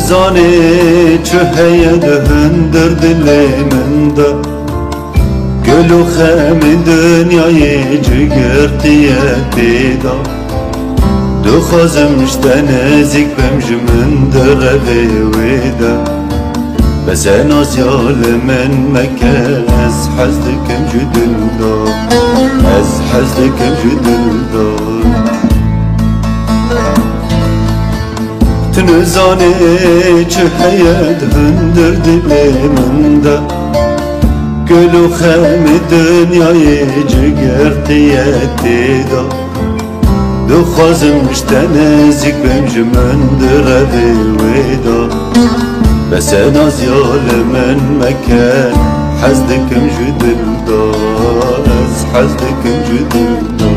رزاني چهية دهندر دلي من دا قلو خام دنياي جگرتية تيدا دو خازمش تنازيك بمج من درغي ويدا بس انا زيال من مكان از حزدكم جدل دا از حزدكم جدل دا تنزاني چهية دهندر دلي من دا قلو خام دنياي جگرتية تيدا دو خازمش تنازيك بمج من درغي ويدا بس انا زيال من مكان حزدكم جدل دا از حزدكم جدل دا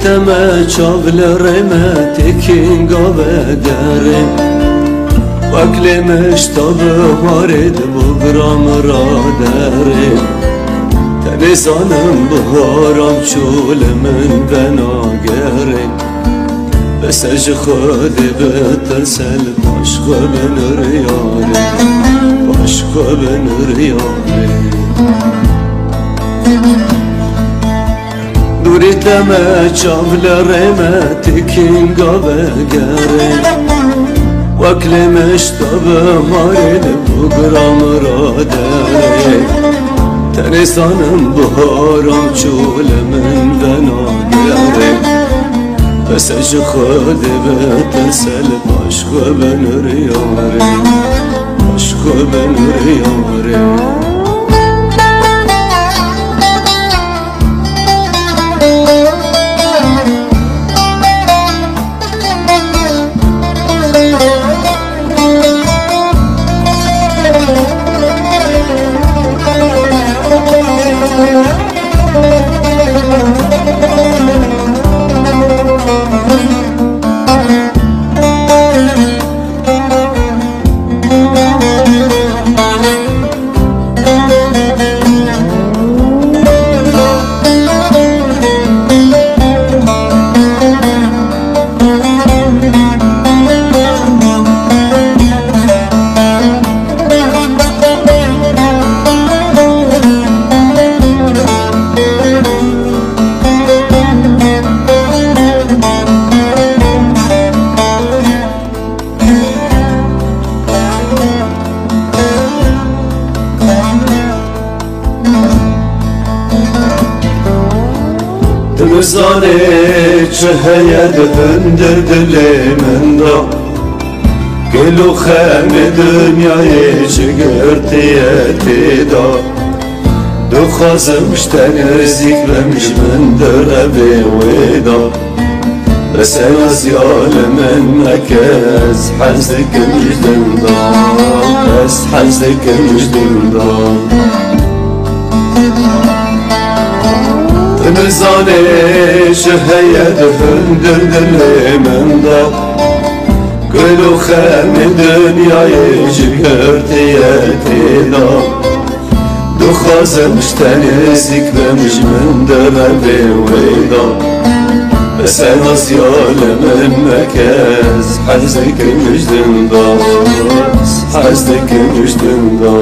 تما چاول رمه تکین گاوه گرم وکل مشتاب وارد بگرام را درم تنسانم بهارم چول من بناگرم بسج خود بترسل باشق بن ریاره باشق بن ریاره دوری تمه چاول رمه تکین گاوه گرم وکل مشتاب مارد بگرام را داره تنسانم بهارم چول من بناگره بسج خود بترسل باشق بن ریاره باشق بن ریاره Mizane çöheye döndür dilimin da Gülü xemi dünyayı çıgırtiyeti da Dukhazım işten zikremiş mindir evi veda Sen azyalim mekez Hazdik müjdimda Es hazdik müjdimda Mizane şeheye döndür dilimin da Gülü xemi dünyayı çıgırtiyeti da Dukhazım işten zikremiş mindir evi veda Sen azyalim mekez Hazdik müjdimda Hazdik müjdimda